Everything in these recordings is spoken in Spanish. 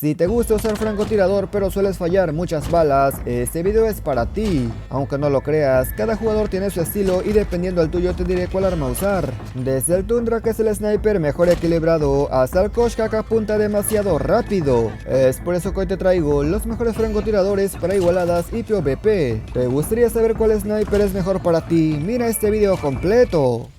Si te gusta usar francotirador pero sueles fallar muchas balas, este video es para ti. Aunque no lo creas, cada jugador tiene su estilo y dependiendo del tuyo te diré cuál arma usar. Desde el Tundra, que es el sniper mejor equilibrado, hasta el Koshka, que apunta demasiado rápido. Es por eso que hoy te traigo los mejores francotiradores para igualadas y PvP. ¿Te gustaría saber cuál sniper es mejor para ti? Mira este video completo.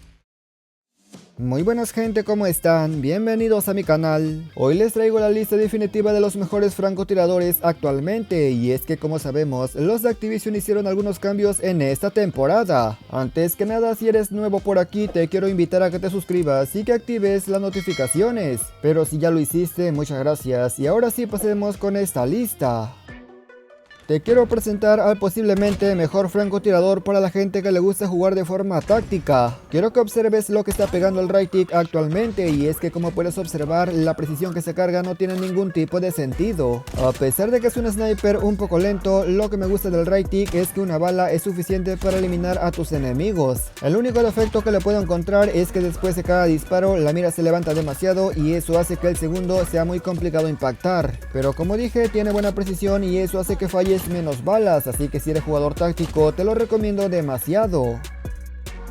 Muy buenas gente, ¿cómo están? Bienvenidos a mi canal. Hoy les traigo la lista definitiva de los mejores francotiradores actualmente, y es que como sabemos, los de Activision hicieron algunos cambios en esta temporada. Antes que nada, si eres nuevo por aquí, te quiero invitar a que te suscribas y que actives las notificaciones. Pero si ya lo hiciste, muchas gracias, y ahora sí pasemos con esta lista. Te quiero presentar al posiblemente mejor francotirador para la gente que le gusta jugar de forma táctica. Quiero que observes lo que está pegando el right click actualmente, y es que como puedes observar, la precisión que se carga no tiene ningún tipo de sentido. A pesar de que es un sniper un poco lento, lo que me gusta del right click es que una bala es suficiente para eliminar a tus enemigos. El único defecto que le puedo encontrar es que después de cada disparo la mira se levanta demasiado y eso hace que el segundo sea muy complicado impactar. Pero como dije, tiene buena precisión y eso hace que falle menos balas, así que si eres jugador táctico te lo recomiendo demasiado.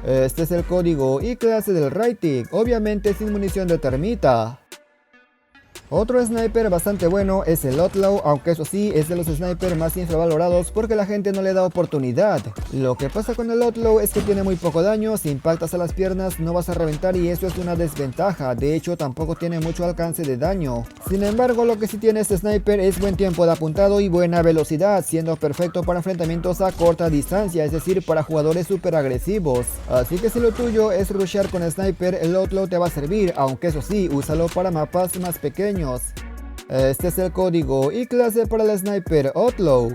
Este es el código y clase del right click, obviamente sin munición de termita. Otro sniper bastante bueno es el Outlaw, aunque eso sí es de los snipers más infravalorados porque la gente no le da oportunidad. Lo que pasa con el Outlaw es que tiene muy poco daño, si impactas a las piernas no vas a reventar y eso es una desventaja, de hecho tampoco tiene mucho alcance de daño. Sin embargo, lo que sí tiene este sniper es buen tiempo de apuntado y buena velocidad, siendo perfecto para enfrentamientos a corta distancia, es decir, para jugadores super agresivos. Así que si lo tuyo es rushear con sniper, el Outlaw te va a servir, aunque eso sí, úsalo para mapas más pequeños. Este es el código y clase para el sniper Outlaw.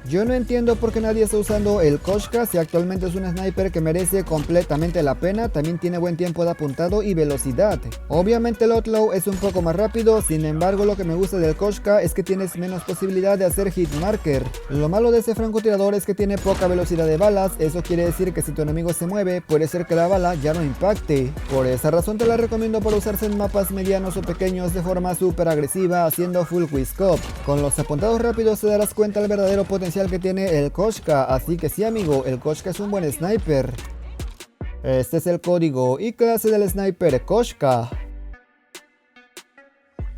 Yo no entiendo por qué nadie está usando el Koshka si actualmente es un sniper que merece completamente la pena, también tiene buen tiempo de apuntado y velocidad. Obviamente el Outlaw es un poco más rápido, sin embargo lo que me gusta del Koshka es que tienes menos posibilidad de hacer hit marker. Lo malo de ese francotirador es que tiene poca velocidad de balas, eso quiere decir que si tu enemigo se mueve, puede ser que la bala ya no impacte. Por esa razón te la recomiendo para usarse en mapas medianos o pequeños de forma súper agresiva haciendo full quickscope. Con los apuntados rápidos te darás cuenta del verdadero potencial que tiene el Koshka, así que sí amigo, el Koshka es un buen sniper. Este es el código y clase del sniper Koshka.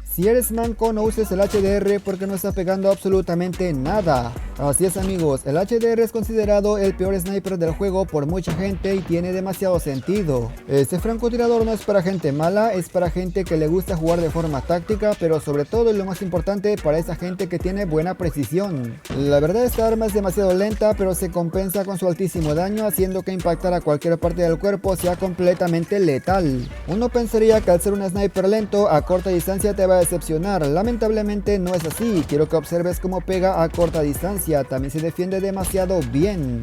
Si eres manco, no uses el HDR porque no está pegando absolutamente nada. Así es amigos, el HDR es considerado el peor sniper del juego por mucha gente y tiene demasiado sentido. Este francotirador no es para gente mala, es para gente que le gusta jugar de forma táctica, pero sobre todo y lo más importante, para esa gente que tiene buena precisión. La verdad, esta arma es demasiado lenta, pero se compensa con su altísimo daño, haciendo que impactar a cualquier parte del cuerpo sea completamente letal. Uno pensaría que al ser un sniper lento, a corta distancia te va a decepcionar. Lamentablemente no es así, quiero que observes cómo pega a corta distancia. También se defiende demasiado bien.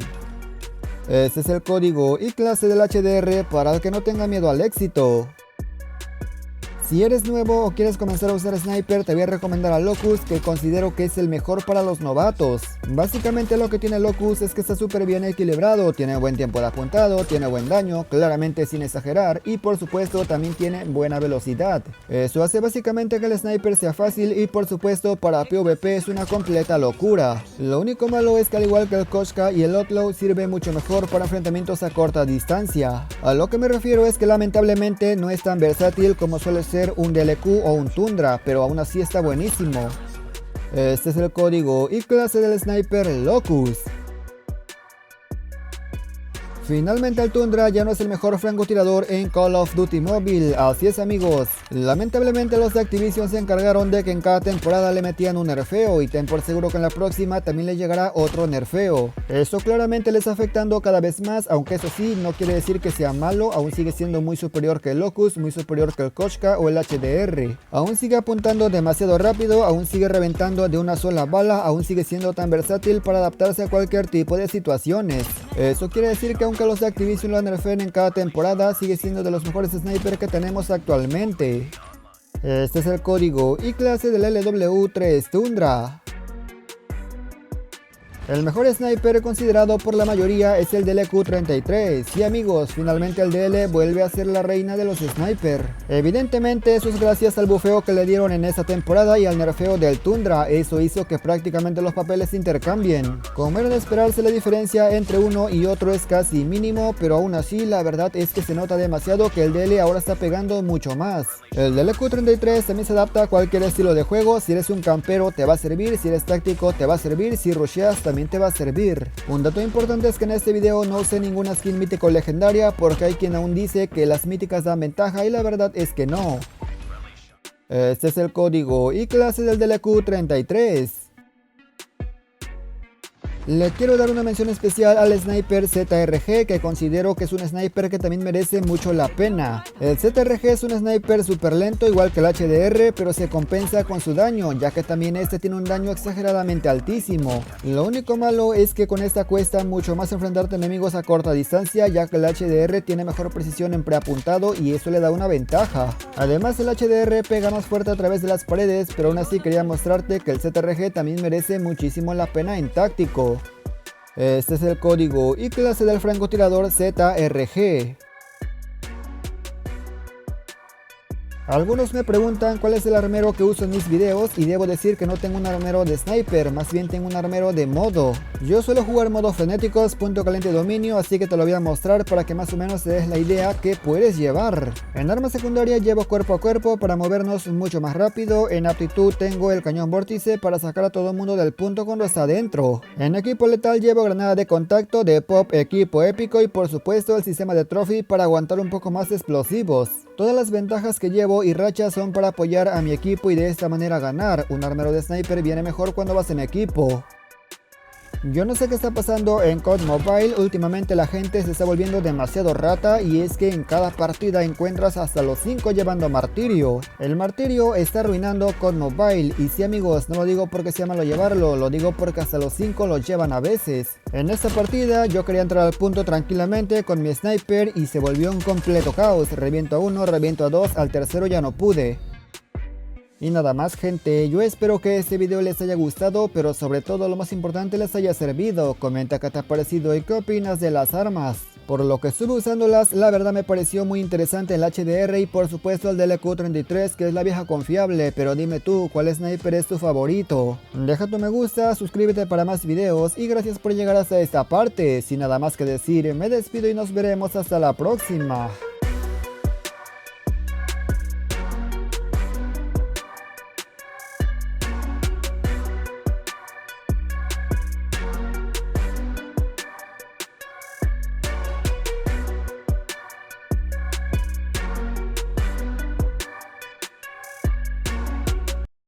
Este es el código y clase del HDR para el que no tenga miedo al éxito. Si eres nuevo o quieres comenzar a usar sniper, te voy a recomendar a Locus, que considero que es el mejor para los novatos. Básicamente lo que tiene Locus es que está súper bien equilibrado, tiene buen tiempo de apuntado, tiene buen daño, claramente sin exagerar, y por supuesto también tiene buena velocidad. Eso hace básicamente que el sniper sea fácil y por supuesto para PvP es una completa locura. Lo único malo es que al igual que el Koshka y el Outlaw sirve mucho mejor para enfrentamientos a corta distancia. A lo que me refiero es que lamentablemente no es tan versátil como suele ser un DLQ o un Tundra, pero aún así está buenísimo. Este es el código y clase del sniper Locus. Finalmente el Tundra ya no es el mejor francotirador en Call of Duty Mobile, así es amigos. Lamentablemente los de Activision se encargaron de que en cada temporada le metían un nerfeo y ten por seguro que en la próxima también le llegará otro nerfeo. Eso claramente les está afectando cada vez más, aunque eso sí, no quiere decir que sea malo, aún sigue siendo muy superior que el Locus, muy superior que el Koshka o el HDR. Aún sigue apuntando demasiado rápido, aún sigue reventando de una sola bala, aún sigue siendo tan versátil para adaptarse a cualquier tipo de situaciones. Eso quiere decir que aunque los de Activision lo nerfeen en cada temporada, sigue siendo de los mejores snipers que tenemos actualmente. Este es el código y clase del LW3 Tundra. El mejor sniper considerado por la mayoría es el DLQ-33. Sí amigos, finalmente el DL vuelve a ser la reina de los sniper. Evidentemente eso es gracias al bufeo que le dieron en esa temporada y al nerfeo del Tundra. Eso hizo que prácticamente los papeles se intercambien. Como era de esperarse, la diferencia entre uno y otro es casi mínimo, pero aún así la verdad es que se nota demasiado que el DL ahora está pegando mucho más. El DLQ-33 también se adapta a cualquier estilo de juego. Si eres un campero te va a servir, si eres táctico te va a servir, si rusheas también te va a servir. Un dato importante es que en este video no usé ninguna skin mítico legendaria porque hay quien aún dice que las míticas dan ventaja y la verdad es que no. Este es el código y clase del DLQ-33. Le quiero dar una mención especial al sniper ZRG, que considero que es un sniper que también merece mucho la pena. El ZRG es un sniper súper lento igual que el HDR, pero se compensa con su daño, ya que también este tiene un daño exageradamente altísimo. Lo único malo es que con esta cuesta mucho más enfrentarte a enemigos a corta distancia, ya que el HDR tiene mejor precisión en preapuntado y eso le da una ventaja. Además el HDR pega más fuerte a través de las paredes, pero aún así quería mostrarte que el ZRG también merece muchísimo la pena en táctico. Este es el código y clase del francotirador ZRG. Algunos me preguntan cuál es el armero que uso en mis videos y debo decir que no tengo un armero de sniper, más bien tengo un armero de modo. Yo suelo jugar modo frenéticos, punto caliente dominio, así que te lo voy a mostrar para que más o menos te des la idea que puedes llevar. En arma secundaria llevo cuerpo a cuerpo para movernos mucho más rápido. En aptitud tengo el cañón vórtice para sacar a todo el mundo del punto cuando está adentro. En equipo letal llevo granada de contacto, de pop, equipo épico y por supuesto el sistema de trophy para aguantar un poco más explosivos. Todas las ventajas que llevo y rachas son para apoyar a mi equipo y de esta manera ganar. Un armero de sniper viene mejor cuando vas en equipo. Yo no sé qué está pasando en COD Mobile, últimamente la gente se está volviendo demasiado rata y es que en cada partida encuentras hasta los 5 llevando martirio. El martirio está arruinando COD Mobile y sí amigos, no lo digo porque sea malo llevarlo, lo digo porque hasta los 5 los llevan a veces. En esta partida yo quería entrar al punto tranquilamente con mi sniper y se volvió un completo caos, reviento a uno, reviento a dos, al tercero ya no pude. Y nada más gente, yo espero que este video les haya gustado, pero sobre todo lo más importante les haya servido. Comenta qué te ha parecido y qué opinas de las armas. Por lo que estuve usándolas, la verdad me pareció muy interesante el HDR y por supuesto el DLQ-33 que es la vieja confiable, pero dime tú, ¿cuál sniper es tu favorito? Deja tu me gusta, suscríbete para más videos y gracias por llegar hasta esta parte. Sin nada más que decir, me despido y nos veremos hasta la próxima.